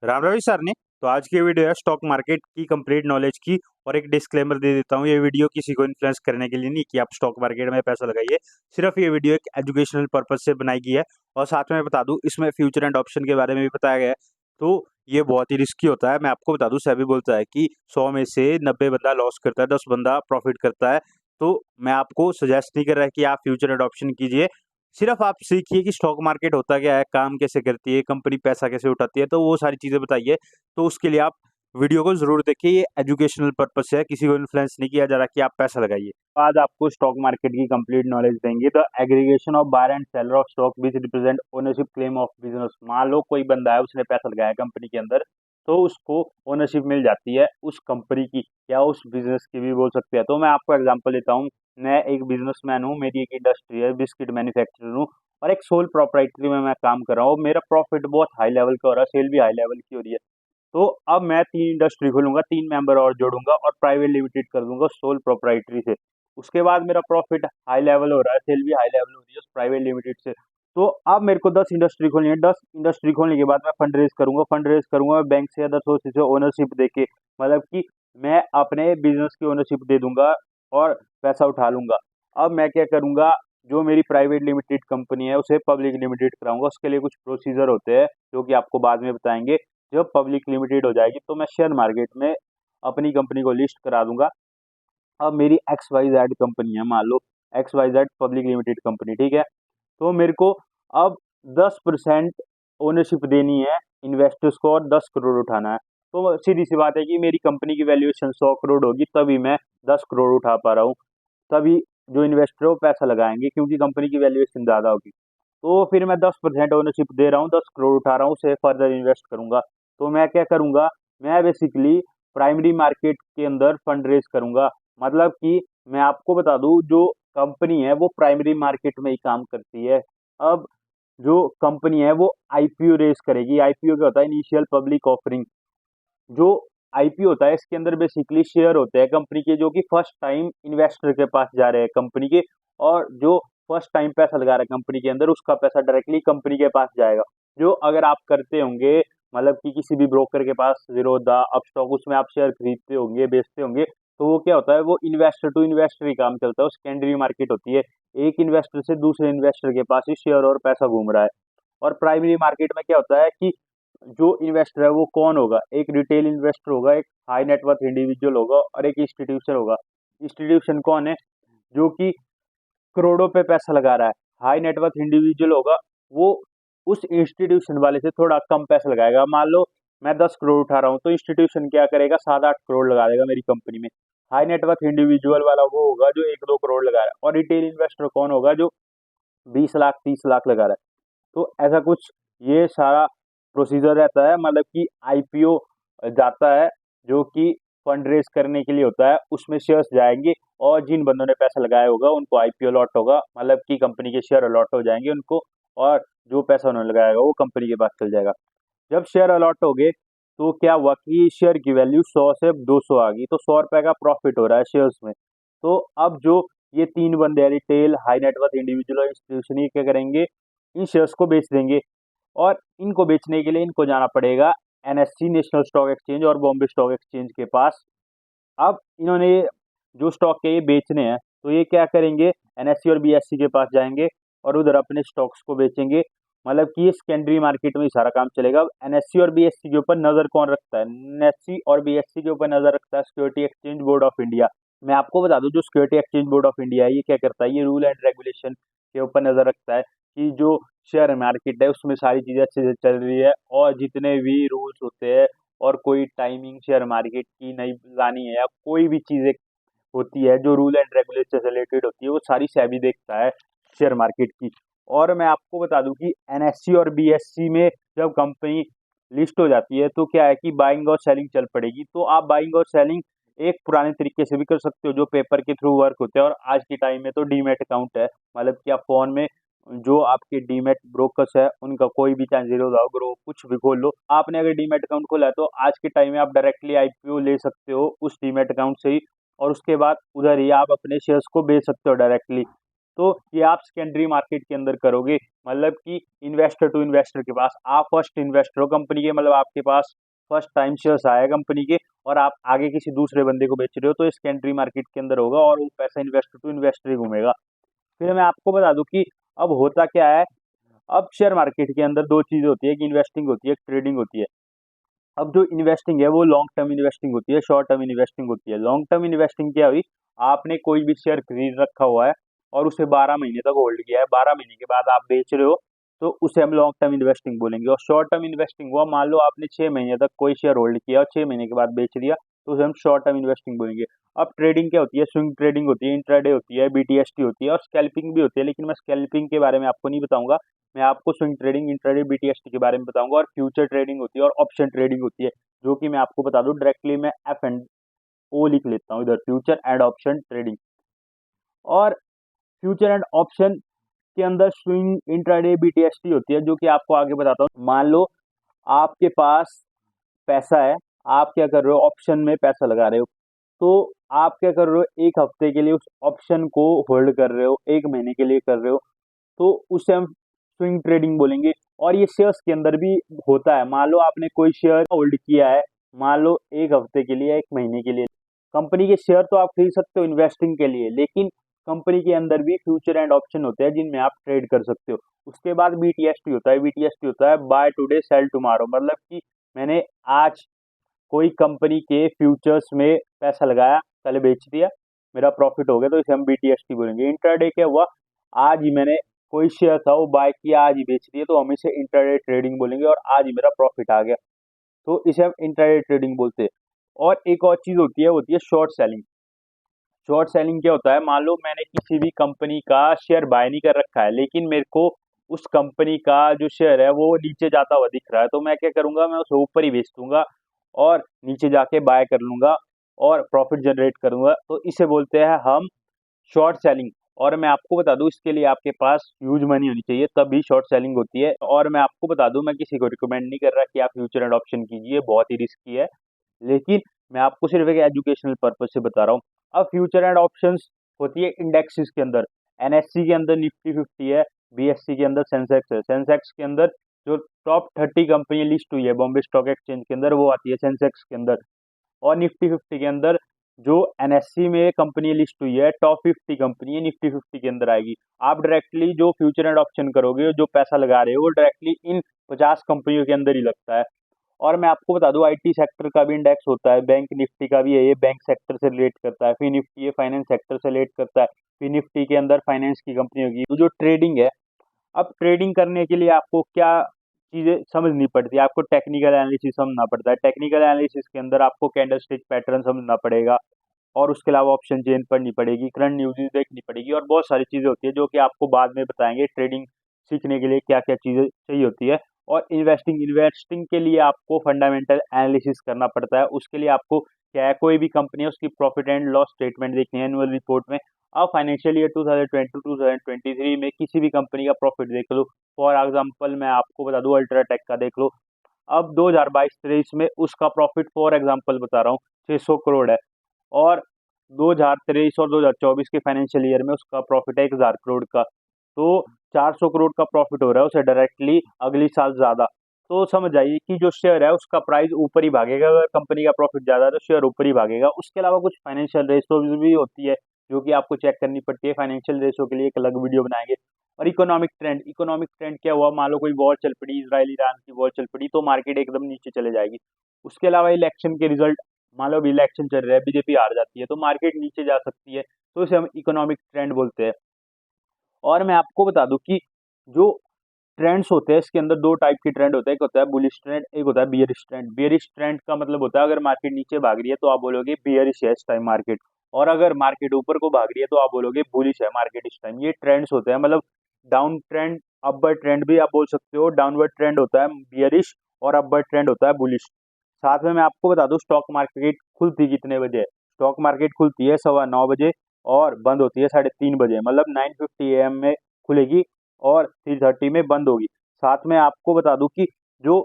Ram Ravi sir ने तो आज की वीडियो है स्टॉक मार्केट की कंप्लीट नॉलेज की। और एक डिस्क्लेमर दे देता हूँ, ये वीडियो किसी को इन्फ्लुएंस करने के लिए नहीं कि आप स्टॉक मार्केट में पैसा लगाइए। सिर्फ ये वीडियो एक एजुकेशनल पर्पज से बनाई गई है। और साथ में बता दूं, इसमें फ्यूचर एंड ऑप्शन के बारे में भी बताया गया है। तो ये बहुत ही रिस्की होता है। मैं आपको बता दूं, सेबी बोलता है कि 100 में से 90 बंदा लॉस करता है, 10 बंदा प्रॉफिट करता है। तो मैं आपको सजेस्ट नहीं कर रहा है कि आप फ्यूचर एंड ऑप्शन कीजिए। सिर्फ आप सीखिए कि स्टॉक मार्केट होता क्या है, काम कैसे करती है, कंपनी पैसा कैसे उठाती है, तो वो सारी चीज़ें बताइए। तो उसके लिए आप वीडियो को ज़रूर देखिए। ये एजुकेशनल पर्पस से है, किसी को इन्फ्लुएंस नहीं किया जा रहा कि आप पैसा लगाइए। आज आपको स्टॉक मार्केट की कंप्लीट नॉलेज देंगे। The aggregation of buyer and seller of stock which represent ownership claim of business. मान लो कोई बंदा है, उसने पैसा लगाया कंपनी के अंदर, तो उसको ओनरशिप मिल जाती है उस कंपनी की या उस बिजनेस की भी बोल सकते हैं। तो मैं आपको एग्जांपल देता हूँ। मैं एक बिजनेसमैन हूँ, मेरी एक इंडस्ट्री है, बिस्किट मैन्युफैक्चरर हूँ और एक सोल प्रोप्राइटरी में मैं काम कर रहा हूँ। मेरा प्रॉफिट बहुत हाई लेवल का हो रहा है, सेल भी हाई लेवल की हो रही है। तो अब मैं 3 इंडस्ट्री खोलूँगा, 3 मेंबर और जोड़ूँगा और प्राइवेट लिमिटेड कर दूँगा सोल प्रोप्राइटरी से। उसके बाद मेरा प्रॉफिट हाई लेवल हो रहा है, सेल भी हाई लेवल हो रही है उस प्राइवेट लिमिटेड से। तो अब मेरे को 10 इंडस्ट्री खोलनी है। 10 इंडस्ट्री खोलने के बाद मैं फंड रेज़ करूँगा। फंड रेज़ करूँगा मैं बैंक से, अदर सोर्सेज़ से ओनरशिप देके। मतलब कि मैं अपने बिज़नेस की ओनरशिप दे दूँगा और पैसा उठा लूँगा। अब मैं क्या करूँगा, जो मेरी प्राइवेट लिमिटेड कंपनी है उसे पब्लिक लिमिटेड कराऊँगा। उसके लिए कुछ प्रोसीजर होते हैं जो कि आपको बाद में बताएँगे। जब पब्लिक लिमिटेड हो जाएगी तो मैं शेयर मार्केट में अपनी कंपनी को लिस्ट करा दूंगा। अब मेरी एक्स वाई जेड कंपनी है, मान लो X Y Z public limited company, ठीक है। तो मेरे को अब 10% ओनरशिप देनी है इन्वेस्टर्स को और 10 करोड़ उठाना है। तो सीधी सी बात है कि मेरी कंपनी की वैल्यूएशन 100 करोड़ होगी, तभी मैं 10 करोड़ उठा पा रहा हूँ। तभी जो इन्वेस्टर है वो पैसा लगाएंगे, क्योंकि कंपनी की वैल्यूएशन ज़्यादा होगी। तो फिर मैं 10% ओनरशिप दे रहा हूँ, 10 करोड़ उठा रहा हूँ, उसे फर्दर इन्वेस्ट करूंगा। तो मैं क्या करूंगा, मैं बेसिकली प्राइमरी मार्केट के अंदर फंड रेज करूंगा। मतलब कि मैं आपको बता दूं, जो कंपनी है वो प्राइमरी मार्केट में ही काम करती है। अब जो कंपनी है वो आईपीओ रेज करेगी। आईपीओ क्या होता है? Initial public offering. जो आईपीओ होता है, इसके अंदर बेसिकली शेयर होते हैं कंपनी के, जो कि फर्स्ट टाइम इन्वेस्टर के पास जा रहे हैं कंपनी के। और जो फर्स्ट टाइम पैसा लगा रहा है कंपनी के अंदर, उसका पैसा डायरेक्टली कंपनी के पास जाएगा। जो अगर आप करते होंगे, मतलब कि किसी भी ब्रोकर के पास जीरोधा अपस्टॉक, उसमें आप शेयर खरीदते होंगे, बेचते होंगे, तो वो क्या होता है, वो इन्वेस्टर टू इन्वेस्टर ही काम चलता है। वो सेकेंडरी मार्केट होती है। एक इन्वेस्टर से दूसरे इन्वेस्टर के पास ही शेयर और पैसा घूम रहा है। और प्राइमरी मार्केट में क्या होता है कि जो इन्वेस्टर है वो कौन होगा? एक रिटेल इन्वेस्टर होगा, एक हाई नेटवर्थ इंडिविजुअल होगा और एक इंस्टीट्यूशन होगा। इंस्टीट्यूशन कौन है? जो कि करोड़ों पे पैसा लगा रहा है। हाई नेटवर्थ इंडिविजुअल होगा, वो उस इंस्टीट्यूशन वाले से थोड़ा कम पैसा लगाएगा। मान लो मैं 10 करोड़ उठा रहा हूँ, तो इंस्टीट्यूशन क्या करेगा, 7-8 करोड़ लगा देगा मेरी कंपनी में। हाई नेटवर्थ इंडिविजुअल वाला वो होगा जो 1-2 करोड़ लगा रहा है। और रिटेल इन्वेस्टर कौन होगा? जो 20 लाख 30 लाख लगा रहा है। तो ऐसा कुछ ये सारा प्रोसीजर रहता है। मतलब कि आईपीओ जाता है, जो कि फंड रेज करने के लिए होता है। उसमें शेयर्स जाएंगे और जिन बंदों ने पैसा लगाया होगा उनको आईपीओ अलॉट होगा, मतलब कि कंपनी के शेयर अलॉट हो जाएंगे उनको। और जो पैसा उन्होंने लगाया होगा वो कंपनी के पास चल जाएगा। जब शेयर अलॉट हो गए तो क्या हुआ कि शेयर की वैल्यू 100 से 200 आ गई, तो 100 रुपए का प्रॉफिट हो रहा है शेयर्स में। तो अब जो ये 3 बंदे हैं, रिटेल, हाई नेटवर्थ इंडिविजुअल और इंस्टीट्यूशन, ये क्या करेंगे, इन शेयर्स को बेच देंगे। और इनको बेचने के लिए इनको जाना पड़ेगा एनएससी, नेशनल स्टॉक एक्सचेंज और बॉम्बे स्टॉक एक्सचेंज के पास। अब इन्होंने जो स्टॉक है ये बेचने हैं, तो ये क्या करेंगे, एनएससी और बीएससी के पास जाएंगे और उधर अपने स्टॉक्स को बेचेंगे। मतलब कि ये सेकेंडरी मार्केट में ही सारा काम चलेगा। अब एनएससी और बीएससी के ऊपर नजर कौन रखता है? एनएससी और बीएससी के ऊपर नजर रखता है security exchange board of India. मैं आपको बता दूं, जो security exchange board of India है, ये क्या करता है, ये रूल एंड रेगुलेशन के ऊपर नजर रखता है कि जो शेयर मार्केट है उसमें सारी चीजें अच्छे से चल रही है, और जितने भी रूल्स होते हैं और कोई टाइमिंग शेयर मार्केट की नहीं लानी है, या कोई भी चीजें होती है जो रूल एंड रेगुलेशन से रिलेटेड होती है, वो सारी सेबी देखता है शेयर मार्केट की। और मैं आपको बता दूं कि एनएससी और बीएससी में जब कंपनी लिस्ट हो जाती है तो क्या है कि बाइंग और सेलिंग चल पड़ेगी। तो आप बाइंग और सेलिंग एक पुराने तरीके से भी कर सकते हो, जो पेपर के थ्रू वर्क होते हैं। और आज के टाइम में तो डीमेट अकाउंट है, मतलब कि आप फोन में जो आपके डीमेट ब्रोकर्स है उनका कोई भी, चाहे जीरोधा ग्रो कुछ भी खोल लो। आपने अगर डीमेट अकाउंट खोला है तो आज के टाइम में आप डायरेक्टली आईपीओ ले सकते हो उस डीमेट अकाउंट से ही। और उसके बाद उधर ही आप अपने शेयर्स को बेच सकते हो डायरेक्टली। तो ये आप सेकेंडरी मार्केट के अंदर करोगे, मतलब कि इन्वेस्टर टू इन्वेस्टर के पास आप फर्स्ट इन्वेस्टर हो कंपनी के, मतलब आपके पास फर्स्ट टाइम शेयर्स आया कंपनी के और आप आगे किसी दूसरे बंदे को बेच रहे हो, तो ये सेकेंडरी मार्केट के अंदर होगा और वो पैसा इन्वेस्टर टू इन्वेस्टर ही घूमेगा। फिर मैं आपको बता दूं कि अब होता क्या है। अब शेयर मार्केट के अंदर दो चीजें होती है, एक इन्वेस्टिंग होती है, एक ट्रेडिंग होती है। अब जो इन्वेस्टिंग है वो लॉन्ग टर्म इन्वेस्टिंग होती है, शॉर्ट टर्म इन्वेस्टिंग होती है। लॉन्ग टर्म इन्वेस्टिंग क्या हुई, आपने कोई भी शेयर खरीद रखा हुआ है और उसे 12 महीने तक होल्ड किया है, 12 महीने के बाद आप बेच रहे हो, तो उसे हम लॉन्ग टर्म इन्वेस्टिंग बोलेंगे। और शॉर्ट टर्म इन्वेस्टिंग हुआ, मान लो आपने 6 महीने तक कोई शेयर होल्ड किया और 6 महीने के बाद बेच दिया, तो उसे हम शॉर्ट टर्म इन्वेस्टिंग बोलेंगे। अब ट्रेडिंग क्या होती है, स्विंग ट्रेडिंग होती है, इंट्राडे होती है, बीटीएसटी होती है और स्कैल्पिंग भी होती है, लेकिन मैं स्कैल्पिंग के बारे में आपको नहीं बताऊंगा। मैं आपको स्विंग ट्रेडिंग, इंट्राडे, बीटीएसटी के बारे में बताऊंगा। और फ्यूचर ट्रेडिंग होती है और ऑप्शन ट्रेडिंग होती है, जो कि मैं आपको बता दूं डायरेक्टली, मैं एफ एंड ओ लिख लेता हूँ इधर, फ्यूचर एंड ऑप्शन ट्रेडिंग। और फ्यूचर एंड ऑप्शन के अंदर स्विंग, इंट्राडे, बीटीएसटी होती है, जो कि आपको आगे बताता हूँ। मान लो आपके पास पैसा है, आप क्या कर रहे हो, ऑप्शन में पैसा लगा रहे हो, तो आप क्या कर रहे हो, एक हफ्ते के लिए उस ऑप्शन को होल्ड कर रहे हो, एक महीने के लिए कर रहे हो, तो उसे हम स्विंग ट्रेडिंग बोलेंगे। और ये शेयर्स के अंदर भी होता है, मान लो आपने कोई शेयर होल्ड किया है, मान लो एक हफ्ते के लिए, एक महीने के लिए। कंपनी के शेयर तो आप खरीद सकते हो इन्वेस्टिंग के लिए, लेकिन कंपनी के अंदर भी फ्यूचर एंड ऑप्शन होते हैं जिनमें आप ट्रेड कर सकते हो। उसके बाद बीटीएसटी होता है, बीटीएसटी होता है बाय टुडे सेल टुमारो, मतलब कि मैंने आज कोई कंपनी के फ्यूचर्स में पैसा लगाया, कल बेच दिया, मेरा प्रॉफिट हो गया, तो इसे हम बीटीएसटी बोलेंगे। इंट्राडे क्या हुआ, आज ही मैंने कोई शेयर था वो बाय किया, आज ही बेच दिया, तो हम इसे इंट्राडे ट्रेडिंग बोलेंगे और आज ही मेरा प्रॉफिट आ गया, तो इसे हम इंट्राडे ट्रेडिंग बोलते हैं। और एक और चीज होती है, वो होती है शॉर्ट सेलिंग। शॉर्ट सेलिंग क्या होता है, मान लो मैंने किसी भी कंपनी का शेयर बाय नहीं कर रखा है, लेकिन मेरे को उस कंपनी का जो शेयर है वो नीचे जाता हुआ दिख रहा है, तो मैं क्या करूंगा, मैं उसे ऊपर ही बेच दूंगा और नीचे जाके बाय कर लूंगा और प्रॉफिट जनरेट करूंगा, तो इसे बोलते हैं हम शॉर्ट सेलिंग। और मैं आपको बता दूं, इसके लिए आपके पास ह्यूज मनी होनी चाहिए, तभी शॉर्ट सेलिंग होती है। और मैं आपको बता दूं, मैं किसी को रिकमेंड नहीं कर रहा कि आप फ्यूचर एंड ऑप्शन कीजिए, बहुत ही रिस्की है, लेकिन मैं आपको सिर्फ एक एजुकेशनल पर्पज से बता रहा हूँ। अब फ्यूचर एंड ऑप्शंस होती है इंडेक्सेस के अंदर, एनएससी के अंदर निफ्टी 50 है, बीएससी के अंदर सेंसेक्स है। सेंसेक्स के अंदर जो टॉप 30 कंपनी लिस्ट हुई है बॉम्बे स्टॉक एक्सचेंज के अंदर, वो आती है सेंसेक्स के अंदर। और निफ्टी 50 के अंदर जो एनएससी में कंपनी लिस्ट हुई है, टॉप 50 कंपनी है, निफ्टी 50 के अंदर आएगी। आप डायरेक्टली जो फ्यूचर एंड ऑप्शन करोगे, जो पैसा लगा रहे हो, वो डायरेक्टली इन 50 कंपनियों के अंदर ही लगता है। और मैं आपको बता दूं, आईटी सेक्टर का भी इंडेक्स होता है, बैंक निफ्टी का भी है, ये बैंक सेक्टर से रिलेट करता है। फिर निफ्टी ये फाइनेंस सेक्टर से रिलेट करता है। फिर निफ्टी के अंदर फाइनेंस की कंपनी होगी। तो जो ट्रेडिंग है, अब ट्रेडिंग करने के लिए आपको क्या चीजें समझनी पड़ती है, आपको टेक्निकल एनालिसिस समझना पड़ता है। टेक्निकल एनालिसिस के अंदर आपको कैंडलस्टिक पैटर्न समझना पड़ेगा और उसके अलावा ऑप्शन चेन पढ़नी पड़ेगी, करंट न्यूज़ देखनी पड़ेगी और बहुत सारी चीजें होती है जो कि आपको बाद में बताएंगे ट्रेडिंग सीखने के लिए क्या क्या चीजें चाहिए होती है। और इन्वेस्टिंग, इन्वेस्टिंग के लिए आपको फंडामेंटल एनालिसिस करना पड़ता है। उसके लिए आपको क्या है, कोई भी कंपनी है उसकी प्रॉफिट एंड लॉस स्टेटमेंट देखनी है एनुअल रिपोर्ट में। अब फाइनेंशियल ईयर 2020-2023 में किसी भी कंपनी का प्रॉफिट देख लो। फॉर एग्जांपल मैं आपको बता दूं, अल्ट्राटेक का देख लो। अब 2022-23 में उसका प्रॉफिट, फॉर एग्जांपल बता रहा हूँ, 600 करोड़ है। और 2023 और 2024 के फाइनेंशियल ईयर में उसका प्रॉफिट है 1000 करोड़ का, तो 400 करोड़ का प्रॉफिट हो रहा है उसे डायरेक्टली अगली साल ज्यादा। तो समझ आइए कि जो शेयर है उसका प्राइस ऊपर ही भागेगा, अगर कंपनी का प्रॉफिट ज्यादा है तो शेयर ऊपर ही भागेगा। उसके अलावा कुछ फाइनेंशियल रेशो भी होती है जो कि आपको चेक करनी पड़ती है, फाइनेंशियल रेशो के लिए एक अलग वीडियो बनाएंगे। और इकोनॉमिक ट्रेंड, इकोनॉमिक ट्रेंड क्या हुआ, मान लो कोई वॉर चल पड़ी, इजराइल ईरान की वॉर चल पड़ी, तो मार्केट एकदम नीचे चले जाएगी। उसके अलावा इलेक्शन के रिजल्ट, मान लो अभी इलेक्शन चल रहा है, बीजेपी हार जाती है, तो मार्केट नीचे जा सकती है, तो इसे हम इकोनॉमिक ट्रेंड बोलते हैं। और मैं आपको बता दूं कि जो ट्रेंड्स होते हैं, इसके अंदर दो टाइप के ट्रेंड होते हैं, एक होता है बुलिश ट्रेंड, एक होता है बियरिश ट्रेंड। बियरिश ट्रेंड का मतलब होता है अगर मार्केट नीचे भाग रही है तो आप बोलोगे बियरिश है इस टाइम मार्केट, और अगर मार्केट ऊपर को भाग रही है तो आप बोलोगे बुलिश है मार्केट इस टाइम। ये ट्रेंड्स होते हैं, मतलब डाउन ट्रेंड, अपवर्ड ट्रेंड भी आप बोल सकते हो। डाउनवर्ड ट्रेंड होता है बियरिश और अपवर्ड ट्रेंड होता है बुलिश। साथ में मैं आपको बता दूं, स्टॉक मार्केट खुलती कितने बजे है। स्टॉक मार्केट खुलती है 9:15 बजे और बंद होती है 3:30 बजे, मतलब 9:50 AM में खुलेगी और 3:30 में बंद होगी। साथ में आपको बता दूं कि जो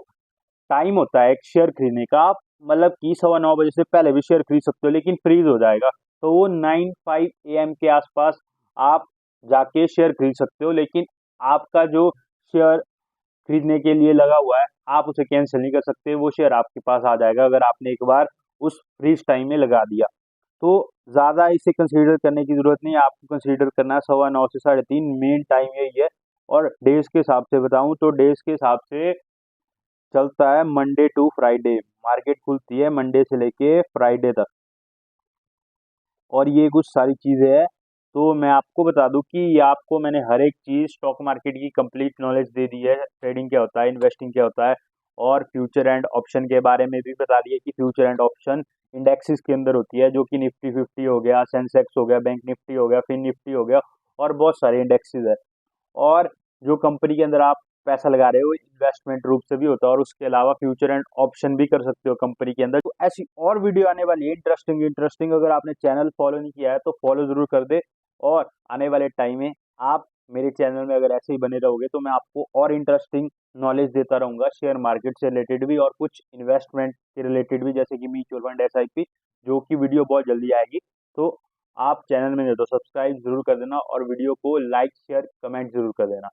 टाइम होता है एक शेयर खरीदने का, आप मतलब कि 9:15 बजे से पहले भी शेयर खरीद सकते हो, लेकिन फ्रीज हो जाएगा, तो वो 9:05 AM के आसपास आप जाके शेयर खरीद सकते हो, लेकिन आपका जो शेयर खरीदने के लिए लगा हुआ है आप उसे कैंसिल नहीं कर सकते, वो शेयर आपके पास आ जाएगा अगर आपने एक बार उस फ्रीज टाइम में लगा दिया। तो ज़्यादा इसे कंसीडर करने की ज़रूरत नहीं है, आपको कंसीडर करना है 9:15 से 3:30, मेन टाइम यही है। और डेज के हिसाब से बताऊं तो डेज के हिसाब से चलता है मंडे टू फ्राइडे, मार्केट खुलती है मंडे से लेके फ्राइडे तक। और ये कुछ सारी चीज़ें हैं। तो मैं आपको बता दूं कि ये आपको मैंने हर एक चीज़ स्टॉक मार्केट की कंप्लीट नॉलेज दे दी है, ट्रेडिंग क्या होता है, इन्वेस्टिंग क्या होता है, और फ्यूचर एंड ऑप्शन के बारे में भी बता दिया कि फ्यूचर एंड ऑप्शन इंडेक्सेस के अंदर होती है, जो कि निफ्टी 50 हो गया, सेंसेक्स हो गया, बैंक निफ्टी हो गया, फिन निफ्टी हो गया, और बहुत सारे इंडेक्सेस है। और जो कंपनी के अंदर आप पैसा लगा रहे हो इन्वेस्टमेंट रूप से भी होता है, और उसके अलावा फ्यूचर एंड ऑप्शन भी कर सकते हो कंपनी के अंदर। तो ऐसी और वीडियो आने वाली है इंटरेस्टिंग इंटरेस्टिंग, अगर आपने चैनल फॉलो नहीं किया है तो फॉलो जरूर कर दे। और आने वाले टाइम में आप मेरे चैनल में अगर ऐसे ही बने रहोगे तो मैं आपको और इंटरेस्टिंग नॉलेज देता रहूंगा, शेयर मार्केट से रिलेटेड भी और कुछ इन्वेस्टमेंट के रिलेटेड भी, जैसे कि म्यूचुअल फंड, SIP, जो कि वीडियो बहुत जल्दी आएगी। तो आप चैनल में नहीं हो तो सब्सक्राइब जरूर कर देना, और वीडियो को लाइक शेयर कमेंट जरूर कर देना।